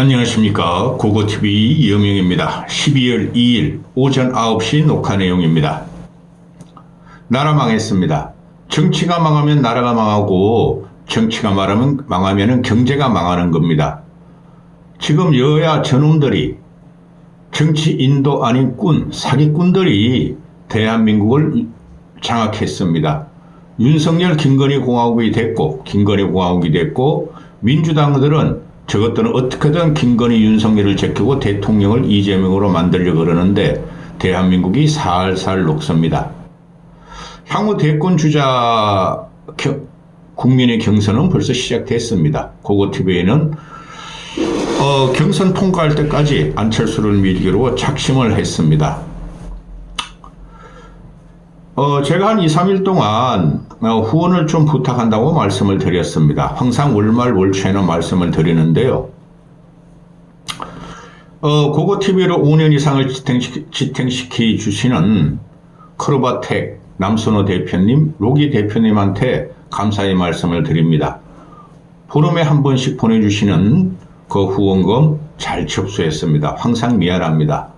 안녕하십니까. 고고TV 이영명입니다. 12월 2일 오전 9시 녹화 내용입니다. 나라 망했습니다. 정치가 망하면 나라가 망하고 정치가 망하면 경제가 망하는 겁니다. 지금 여야 저놈들이 정치인도 아닌 사기꾼들이 대한민국을 장악했습니다. 윤석열 김건희 공화국이 됐고 민주당들은 저것들은 어떻게든 김건희 윤석열을 제끼고 대통령을 이재명으로 만들려고 그러는데 대한민국이 살살 녹습니다. 향후 대권 주자 국민의 경선은 벌써 시작됐습니다. 고고TV에는 경선 통과할 때까지 안철수를 밀기로 작심을 했습니다. 제가 한 2, 3일 동안 후원을 좀 부탁한다고 말씀을 드렸습니다. 항상 월말 월초에는 말씀을 드리는데요. 고고TV로 5년 이상을 지탱시키 주시는 크로바텍 남순호 대표님, 로기 대표님한테 감사의 말씀을 드립니다. 보름에 한 번씩 보내주시는 그 후원금 잘 접수했습니다. 항상 미안합니다.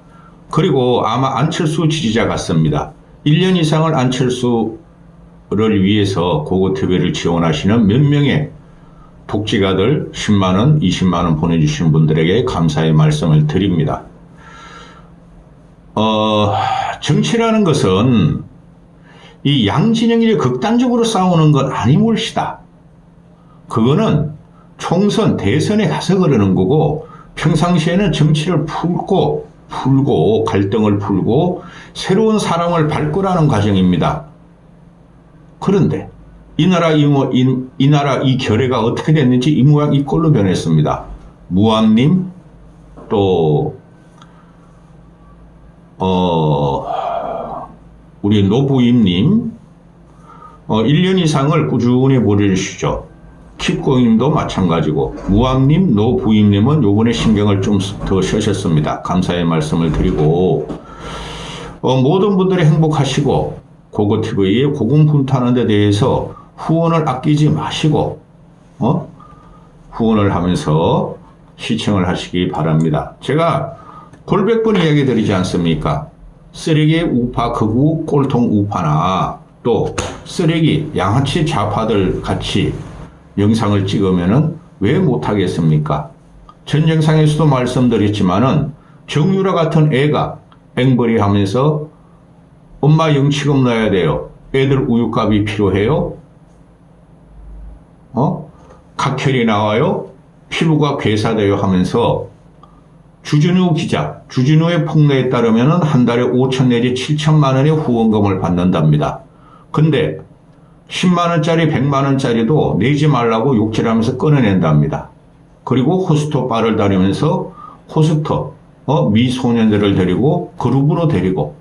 그리고 아마 안철수 지지자 같습니다. 1년 이상을 안철수를 위해서 고고TV를 지원하시는 몇 명의 독지가들 10만원, 20만원 보내주시는 분들에게 감사의 말씀을 드립니다. 정치라는 것은 이 양진영이 극단적으로 싸우는 건 아니몰시다. 그거는 총선, 대선에 가서 그러는 거고 평상시에는 정치를 풀고 갈등을 풀고 새로운 사람을 발굴하는 과정입니다. 그런데 이 나라 이 결의가 어떻게 됐는지 이 모양 이 꼴로 변했습니다. 무암님 또 우리 노부임님 1년 이상을 꾸준히 보내주시죠. 킵고님도 마찬가지고 무암님, 노부임님은 요번에 신경을 좀 더 쓰셨습니다. 감사의 말씀을 드리고 모든 분들이 행복하시고 고고TV에 고군분투하는 데 대해서 후원을 아끼지 마시고 후원을 하면서 시청을 하시기 바랍니다. 제가 골백번 이야기 드리지 않습니까? 쓰레기의 우파, 극우, 꼴통 우파나 또 쓰레기, 양아치 좌파들 같이 영상을 찍으면은 왜 못하겠습니까? 전쟁상에서도 말씀드렸지만은 정유라 같은 애가 앵벌이 하면서 엄마 영치금 넣어야 돼요. 애들 우유값이 필요해요. 각혈이 나와요. 피부가 괴사돼요 하면서 주진우 기자, 주진우의 폭로에 따르면은 한 달에 5천 내지 7천만 원의 후원금을 받는답니다. 근데 10만원짜리 100만원짜리도 내지 말라고 욕질하면서 끊어낸답니다. 그리고 호스터 바를 다니면서 호스터 미소년들을 데리고 그룹으로 데리고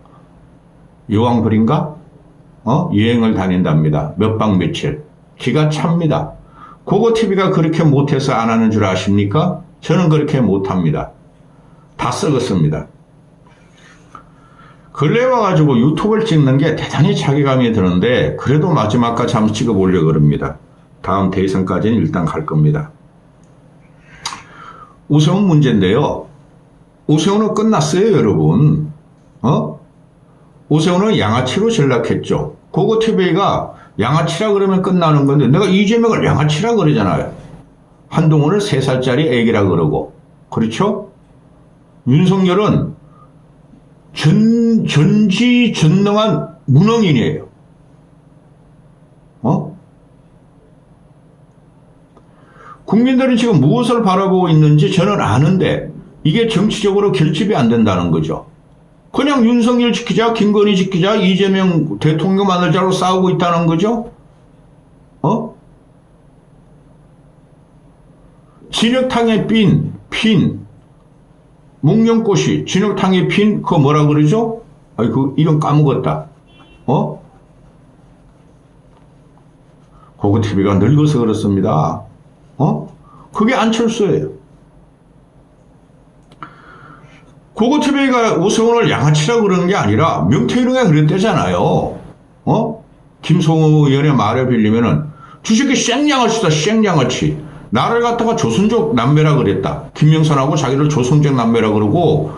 여왕벌인가 여행을 다닌답니다. 몇 박 며칠. 기가 찹니다. 고고TV가 그렇게 못해서 안 하는 줄 아십니까? 저는 그렇게 못합니다. 다 썩었습니다. 근래 와가지고 유튜브를 찍는 게 대단히 자괴감이 드는데 그래도 마지막까지 한번 찍어보려고 그럽니다. 다음 대선까지는 일단 갈 겁니다. 오세훈 문제인데요. 오세훈은 끝났어요, 여러분. 오세훈은 양아치로 전락했죠. 고고TV가 양아치라 그러면 끝나는 건데 내가 이재명을 양아치라 그러잖아요. 한동훈을 3살짜리 애기라 그러고. 그렇죠? 윤석열은 전지전능한 문흥인이에요. 국민들은 지금 무엇을 바라보고 있는지 저는 아는데 이게 정치적으로 결집이 안 된다는 거죠. 그냥 윤석열 지키자, 김건희 지키자, 이재명 대통령 만들자로 싸우고 있다는 거죠. 진흙탕에 핀 목련꽃이 진흙탕에 핀 그거 뭐라 그러죠? 그 이름 까먹었다. 고고TV가 늙어서 그렇습니다. 그게 안철수예요. 고고TV가 오세훈을 양아치라고 그러는 게 아니라 명태균이가 그랬대잖아요. 김성호 의원의 말을 빌리면은 주식이 생양아치다, 생양아치. 나를 갖다가 조선족 남매라 그랬다. 김영선하고 자기를 조선족 남매라 그러고,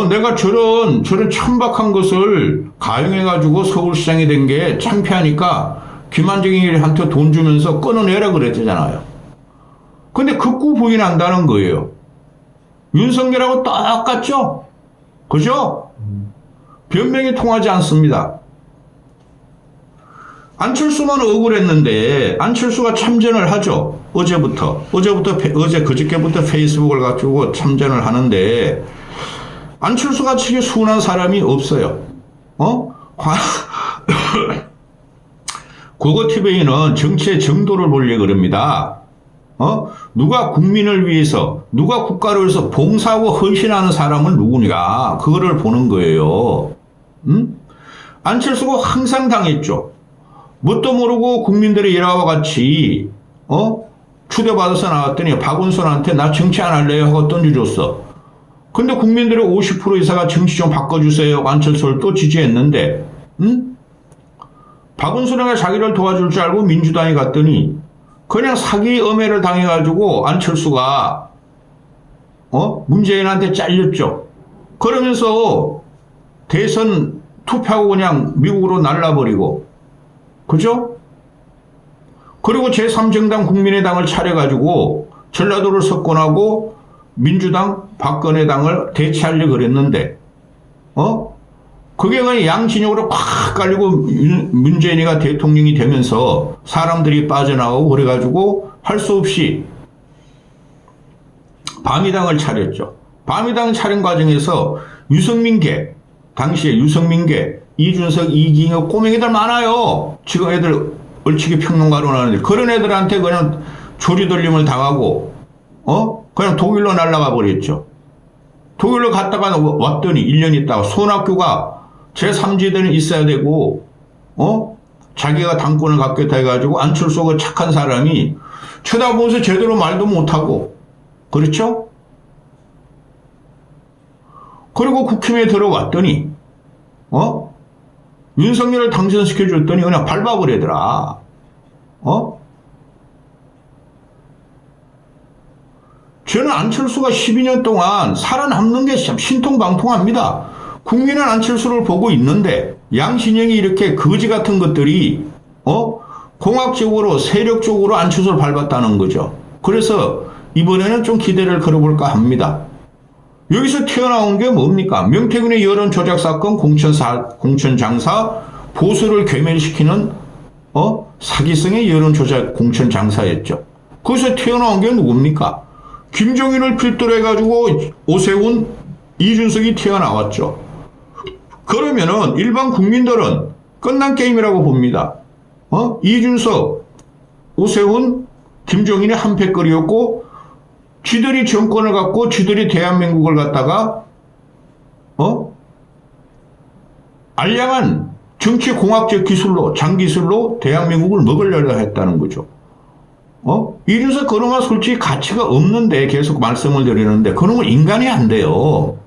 내가 저런 천박한 것을 가용해가지고 서울시장이 된 게 창피하니까 김한정이한테 돈 주면서 끊어내라 그랬잖아요. 근데 극구 부인한다는 거예요. 윤석열하고 똑같죠? 그죠? 변명이 통하지 않습니다. 안철수만 억울했는데 안철수가 참전을 하죠. 어제 그저께부터 페이스북을 가지고 참전을 하는데 안철수가 되게 순한 사람이 없어요. 국어TV는 정치의 정도를 보려고 그럽니다. 누가 국민을 위해서, 누가 국가를 위해서 봉사하고 헌신하는 사람은 누구냐, 그거를 보는 거예요. 안철수가 항상 당했죠. 뭣도 모르고 국민들의 일화와 같이, 추대받아서 나왔더니 박원순한테 나 정치 안 할래요 하고 던져줬어. 근데 국민들의 50% 이상가 정치 좀 바꿔주세요 하고 안철수를 또 지지했는데, 박원순이가 자기를 도와줄 줄 알고 민주당에 갔더니, 그냥 사기 엄해를 당해가지고 안철수가 문재인한테 잘렸죠. 그러면서 대선 투표하고 그냥 미국으로 날라버리고, 그죠? 그리고 제3정당 국민의당을 차려가지고 전라도를 석권하고 민주당 박근혜당을 대체하려고 그랬는데, 그게 그냥 양진영으로 팍 깔리고 문재인이가 대통령이 되면서 사람들이 빠져나오고 그래가지고 할 수 없이 밤이당을 차렸죠. 밤이당 차린 과정에서 유승민계, 당시에 유승민계, 이준석, 이기영 꼬맹이들 많아요. 지금 애들 얼치기 평론가로 나오는데 그런 애들한테 그냥 조리돌림을 당하고 그냥 독일로 날아가 버렸죠. 독일로 갔다가 왔더니 1년 있다가 손학규가 제3지대는 있어야 되고, 자기가 당권을 갖겠다 해가지고 안철수가 착한 사람이 쳐다보면서 제대로 말도 못하고, 그렇죠? 그리고 국힘에 들어왔더니, 윤석열을 당선시켜줬더니 그냥 밟아버리더라. 저는 안철수가 12년 동안 살아남는 게 참 신통방통합니다. 국민은 안철수를 보고 있는데 양신영이 이렇게 거지 같은 것들이 공학적으로 세력적으로 안철수를 밟았다는 거죠. 그래서 이번에는 좀 기대를 걸어볼까 합니다. 여기서 튀어나온 게 뭡니까? 명태균의 여론 조작 사건 공천장사 보수를 괴멸시키는 사기성의 여론 조작 공천장사였죠. 거기서 튀어나온 게 누굽니까? 김종인을 필두로 해가지고 오세훈, 이준석이 튀어나왔죠. 그러면은 일반 국민들은 끝난 게임이라고 봅니다. 이준석, 오세훈, 김종인이 한패거리였고 쥐들이 정권을 갖고 쥐들이 대한민국을 갖다가 알량한 정치공학적 기술로 장기술로 대한민국을 먹으려고 했다는 거죠. 이준석 그놈은 솔직히 가치가 없는데 계속 말씀을 드리는데 그놈은 인간이 안 돼요.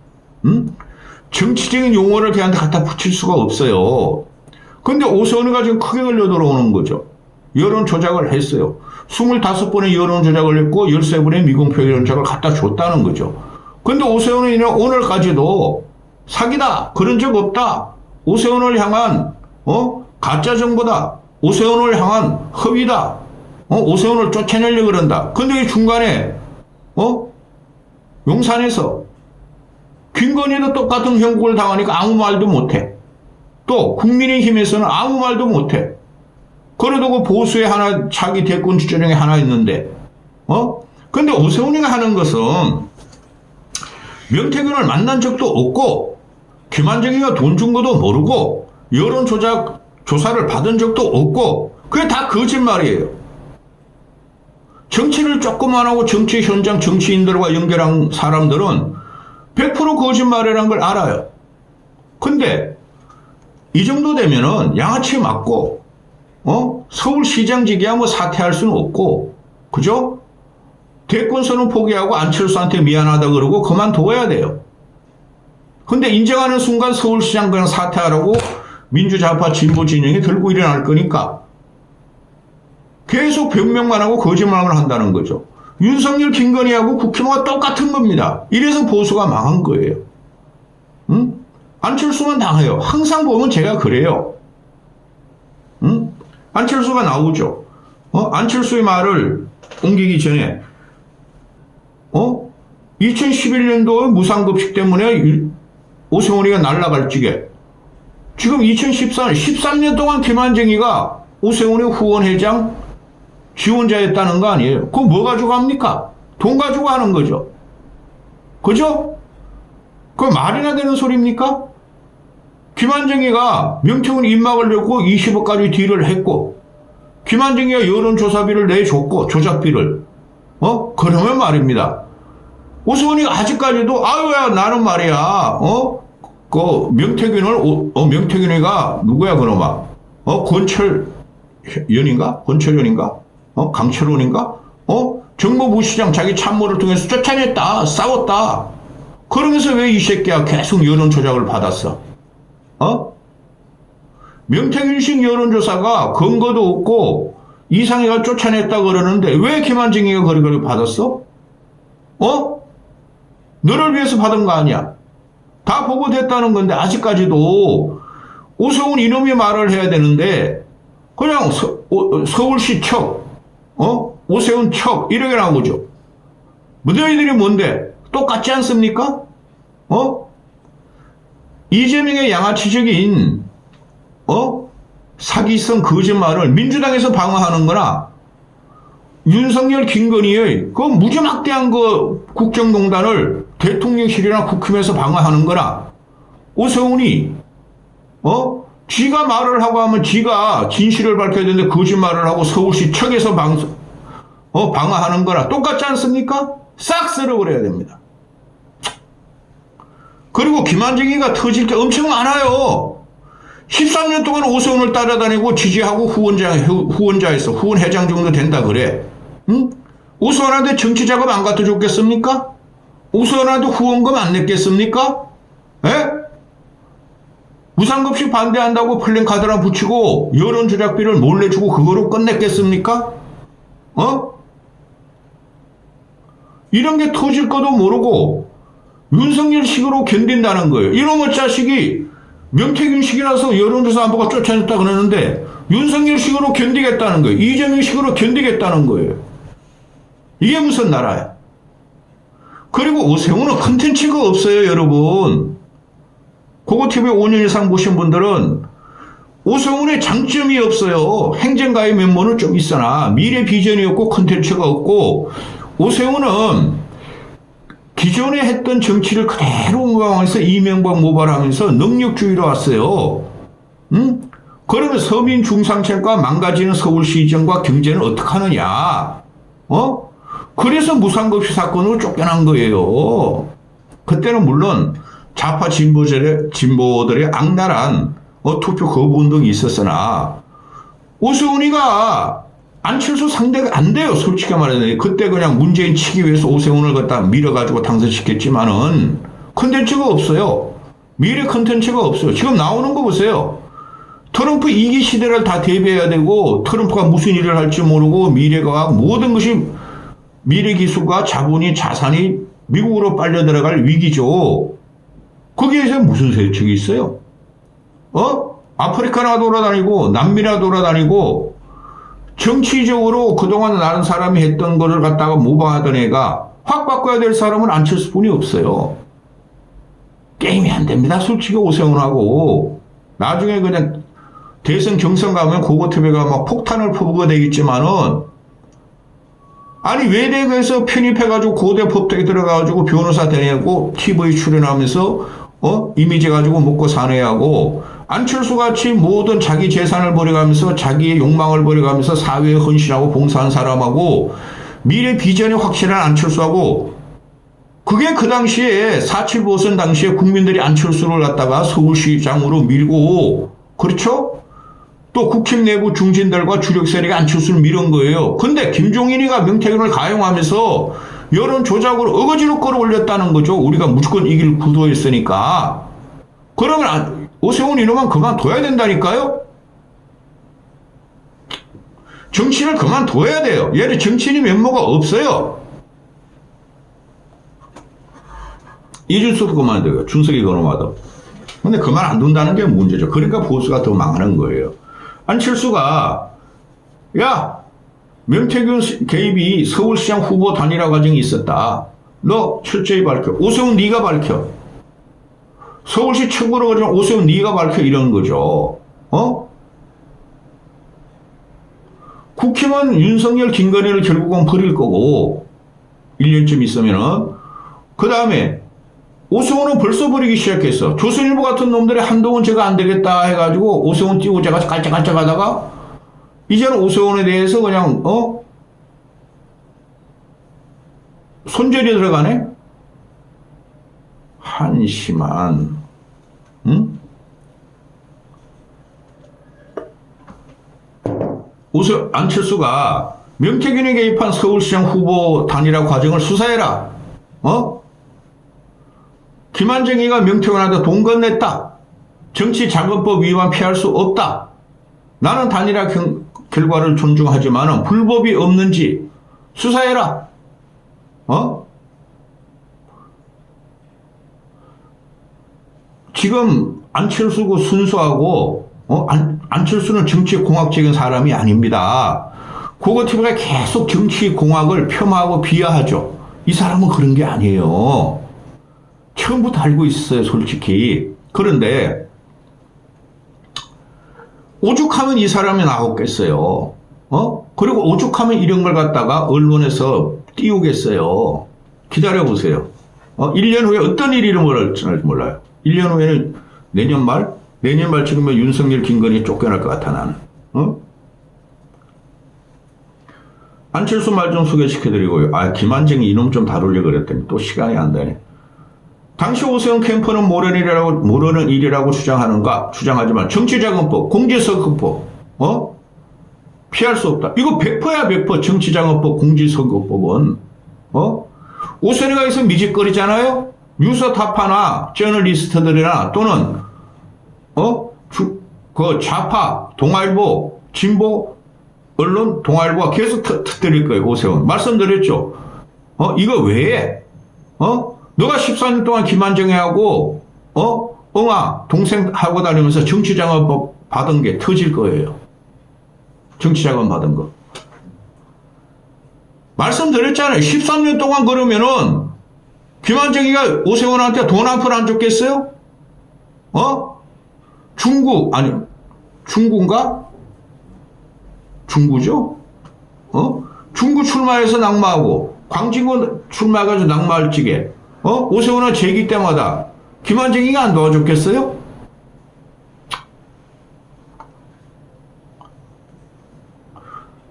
정치적인 용어를 걔한테 갖다 붙일 수가 없어요. 근데 오세훈이가 지금 크게 걸려 들어오는 거죠. 여론 조작을 했어요. 25번의 여론 조작을 했고 13번의 미공표 여론 조작을 갖다 줬다는 거죠. 근데 오세훈은 오늘까지도 사기다, 그런 적 없다, 오세훈을 향한 가짜 정보다, 오세훈을 향한 허위다, 오세훈을 쫓아내려고 그런다. 근데 이 중간에 용산에서 김건희도 똑같은 형국을 당하니까 아무 말도 못해. 또 국민의힘에서는 아무 말도 못해. 그래도 그 보수의 하나 자기 대권 주자중에 하나 있는데 근데 오세훈이가 하는 것은 명태균을 만난 적도 없고 김한정이가 돈 준 것도 모르고 여론 조작 조사를 받은 적도 없고 그게 다 거짓말이에요. 정치를 조금만 하고 정치 현장 정치인들과 연결한 사람들은 100% 거짓말이라는 걸 알아요. 근데 이 정도 되면은 양아치 맞고 서울시장직이야 뭐 사퇴할 수는 없고, 그죠? 대권선은 포기하고 안철수한테 미안하다 그러고 그만둬야 돼요. 근데 인정하는 순간 서울시장 그냥 사퇴하라고 민주좌파 진보 진영이 들고 일어날 거니까 계속 변명만 하고 거짓말을 한다는 거죠. 윤석열, 김건희하고 국힘과 똑같은 겁니다. 이래서 보수가 망한 거예요. 응? 안철수만 당해요. 항상 보면 제가 그래요. 응? 안철수가 나오죠. 안철수의 말을 옮기기 전에 2011년도에 무상급식 때문에 오세훈이가 날아갈 적에 지금 13년 동안 김한정이가 오세훈의 후원회장 지원자였다는 거 아니에요? 그거 뭐 가지고 합니까? 돈 가지고 하는 거죠. 그죠? 그거 말이나 되는 소리입니까? 김한정이가 명태균 입막을 냈고 20억까지 딜을 했고 김한정이가 여론조사비를 내줬고 조작비를 그러면 말입니다. 오세훈이가 아직까지도 아유야 나는 말이야 그 명태균이가 누구야 그놈아 권철연인가 강철원인가 정무부시장 자기 참모를 통해서 쫓아냈다 싸웠다 그러면서 왜 이 새끼야 계속 여론 조작을 받았어 명태균식 여론조사가 근거도 없고 이상희가 쫓아냈다 그러는데 왜 김한정이가 거리거리 받았어? 너를 위해서 받은 거 아니야? 다 보고됐다는 건데 아직까지도 오세훈 이놈이 말을 해야 되는데 그냥 서울시 척, 오세훈 척 이렇게 나오죠. 너희들이 뭔데? 똑같지 않습니까? 이재명의 양아치적인 사기성 거짓말을 민주당에서 방어하는 거나 윤석열 김건희의 그 무지막대한 그 국정농단을 대통령실이나 국힘에서 방어하는 거나 오세훈이 지가 말을 하고 하면 지가 진실을 밝혀야 되는데 거짓말을 하고 서울시 척에서 방어하는 거나 똑같지 않습니까? 싹 쓸어버려야 됩니다. 그리고 김한정이가 터질 게 엄청 많아요. 13년 동안 오세훈을 따라다니고 지지하고 후원회장 정도 된다 그래. 응? 오세훈한테 정치 작업 안 갖다 줬겠습니까? 오세훈한테 후원금 안 냈겠습니까? 에? 무상급식 반대한다고 플랜카드랑 붙이고 여론 조작비를 몰래 주고 그거로 끝냈겠습니까? 이런 게 터질 것도 모르고 윤석열식으로 견딘다는 거예요. 이놈의 자식이 명태균식이라서 여론조사 안 보고 쫓아냈다 그러는데 윤석열식으로 견디겠다는 거예요. 이재명식으로 견디겠다는 거예요. 이게 무슨 나라야? 그리고 오세훈은 컨텐츠가 없어요, 여러분. 고고TV 5년 이상 보신 분들은 오세훈의 장점이 없어요. 행정가의 면모는 좀 있으나 미래 비전이 없고 컨텐츠가 없고 오세훈은 기존에 했던 정치를 그대로 운영해서 이명박 모발하면서 능력주의로 왔어요. 응? 그러면 서민 중상층과 망가지는 서울시정과 경제는 어떻게 하느냐? 그래서 무상급식 사건으로 쫓겨난 거예요. 그때는 물론 좌파 진보들의 악랄한 투표 거부 운동이 있었으나 오세훈이가 안철수 상대가 안 돼요. 솔직히 말해서. 그때 그냥 문재인 치기 위해서 오세훈을 갖다 밀어가지고 당선시켰지만은 컨텐츠가 없어요. 미래 컨텐츠가 없어요. 지금 나오는 거 보세요. 트럼프 2기 시대를 다 대비해야 되고 트럼프가 무슨 일을 할지 모르고 미래과학 모든 것이 미래기술과 자본이 자산이 미국으로 빨려 들어갈 위기죠. 거기에서 무슨 세력이 있어요? 아프리카나 돌아다니고 남미나 돌아다니고 정치적으로 그동안 다른 사람이 했던 거를 갖다가 모방하던 애가 확 바꿔야 될 사람은 안철수뿐이 없어요. 게임이 안 됩니다. 솔직히 오세훈하고. 나중에 그냥 대선 경선 가면 고고TV가 막 폭탄을 퍼부게 되겠지만은 아니 외대에서 편입해가지고 고대 법대에 들어가가지고 변호사 되내고 TV 출연하면서 이미지 가지고 먹고 사내하고 안철수같이 모든 자기 재산을 버려가면서 자기의 욕망을 버려가면서 사회에 헌신하고 봉사한 사람하고 미래 비전이 확실한 안철수하고 그게 그 당시에 4.7 보선 당시에 국민들이 안철수를 갖다가 서울시장으로 밀고 그렇죠? 또 국힘 내부 중진들과 주력 세력이 안철수를 밀은 거예요. 근데 김종인이가 명태균을 가용하면서 여론 조작으로 어거지로 끌어올렸다는 거죠. 우리가 무조건 이길 구도였으니까. 그러면 오세훈 이놈은 그만둬야 된다니까요? 정치를 그만둬야 돼요. 얘는 정치인이 면모가 없어요. 이준석도 그만둬요. 준석이 그놈하다. 근데 그만 안 둔다는 게 문제죠. 그러니까 보수가 더 망하는 거예요. 안철수가 야 명태균 개입이 서울시장 후보 단일화 과정이 있었다. 너 철저히 밝혀. 오세훈 네가 밝혀. 서울시 최고로 가지고 오세훈 네가 밝혀 이런 거죠. 국힘은 윤석열 김건희를 결국은 버릴 거고 1년쯤 있으면은 그 다음에 오세훈은 벌써 버리기 시작했어. 조선일보 같은 놈들이 한동훈 제가 안 되겠다 해가지고 오세훈 띄고 제가 깔짝깔짝 하다가 이제는 오세훈에 대해서 그냥 손절이 들어가네. 한심한 응? 안철수가 명태균이 개입한 서울시장 후보 단일화 과정을 수사해라. 김한정이가 명태균한테 돈 건넸다. 정치자금법 위반 피할 수 없다. 나는 단일화 결과를 존중하지만 불법이 없는지 수사해라. 지금 안철수고 순수하고 안철수는 정치공학적인 사람이 아닙니다. 고거티브가 계속 정치공학을 폄하하고 비하하죠. 이 사람은 그런 게 아니에요. 처음부터 알고 있어요, 솔직히. 그런데 오죽하면 이 사람이 나오겠어요. 그리고 오죽하면 이런 걸 갖다가 언론에서 띄우겠어요. 기다려보세요. 1년 후에 어떤 일이 일어날지 몰라요. 1년 후에는 내년 말 지금은 윤석열 김건희 쫓겨날 것 같아 나는. 안철수 말 좀 소개시켜드리고요. 김한정이 이놈 좀 다루려고 그랬더니 또 시간이 안 되네. 당시 오세훈 캠프는 모르는 일이라고 주장하지만 정치자금법, 공직선거법, 피할 수 없다. 이거 100%야 100%. 정치자금법, 공직선거법은 오세훈이가 있으면 미직거리잖아요. 뉴스타파나 저널리스트들이나 또는 그 좌파, 동아일보, 진보 언론, 동아일보가 계속 터뜨릴 거예요. 오세훈 말씀드렸죠. 이거 왜 해? 너가 14년 동안 김한정이하고 동생 하고 다니면서 정치자금법 받은 게 터질 거예요. 정치자금 받은 거. 말씀드렸잖아요. 13년 동안 그러면은 김한정이가 오세훈한테 돈 한 푼 안 줬겠어요? 중구인가? 중구죠? 중구 출마해서 낙마하고 광진구 출마해가지고 낙마할 적에 오세훈은 재기 때마다 김한정이가 안 도와줬겠어요?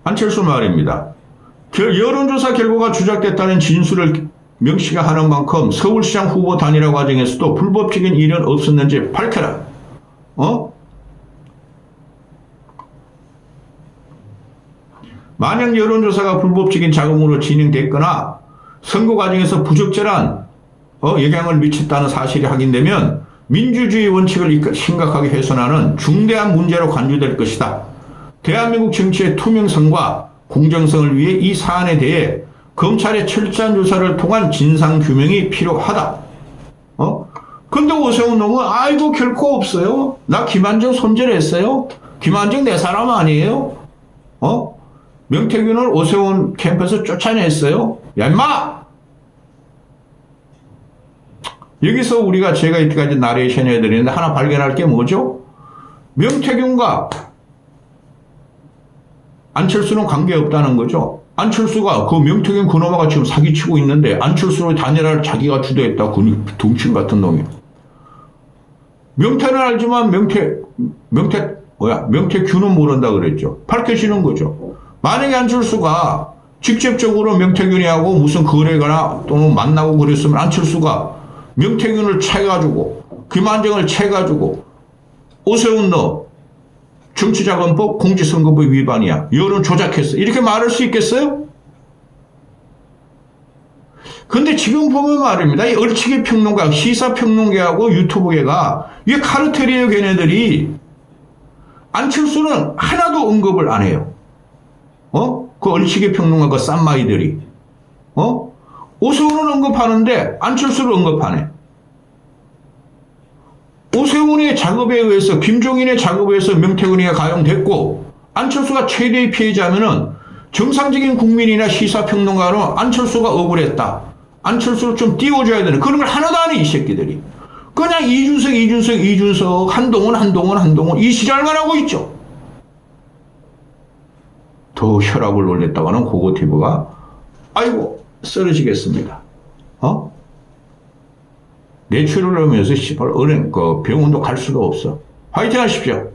안철수 말입니다. 여론조사 결과가 조작됐다는 진술을 명시가 하는 만큼 서울시장 후보 단일화 과정에서도 불법적인 일은 없었는지 밝혀라. 만약 여론조사가 불법적인 자금으로 진행됐거나 선거 과정에서 부적절한 영향을 미쳤다는 사실이 확인되면 민주주의 원칙을 심각하게 훼손하는 중대한 문제로 간주될 것이다. 대한민국 정치의 투명성과 공정성을 위해 이 사안에 대해 검찰의 철저한 조사를 통한 진상규명이 필요하다. 근데 오세훈 놈은 아이고 결코 없어요. 나 김한정 손절했어요. 김한정 내 사람 아니에요. 명태균을 오세훈 캠프에서 쫓아냈어요. 야 임마! 여기서 우리가 제가 이때까지 나레이션 해드리는데 하나 발견할 게 뭐죠? 명태균과 안철수는 관계없다는 거죠. 안철수가 그 명태균 그놈아가 지금 사기치고 있는데 안철수로 단일화를 자기가 주도했다. 그 덩친 같은 놈이. 명태는 알지만 명태균은 모른다 그랬죠. 밝혀지는 거죠. 만약에 안철수가 직접적으로 명태균이하고 무슨 거래거나 또는 만나고 그랬으면 안철수가 명태균을 채가지고 김한정을 채가지고 오세훈 너 정치자금법 공직선거법 위반이야. 여론 조작했어. 이렇게 말할 수 있겠어요? 근데 지금 보면 말입니다. 이 얼치기 평론가, 시사평론계하고 유튜브계가 이게 카르텔이에요, 걔네들이. 안철수는 하나도 언급을 안 해요. 그 얼치기 평론가 그 쌈마이들이. 오세훈은 언급하는데 안철수를 언급하네. 오세훈의 작업에 의해서, 김종인의 작업에 의해서 명태균이가 가용됐고, 안철수가 최대의 피해자면은 정상적인 국민이나 시사평론가는 안철수가 억울했다. 안철수를 좀 띄워줘야 되는 그런 걸 하나도 안 해, 이 새끼들이. 그냥 이준석, 한동훈 이 시장만 하고 있죠. 더 혈압을 올렸다고 하는 고고티브가 아이고 쓰러지겠습니다. 뇌출혈을 하면서 병원도 갈 수도 없어. 화이팅 하십시오.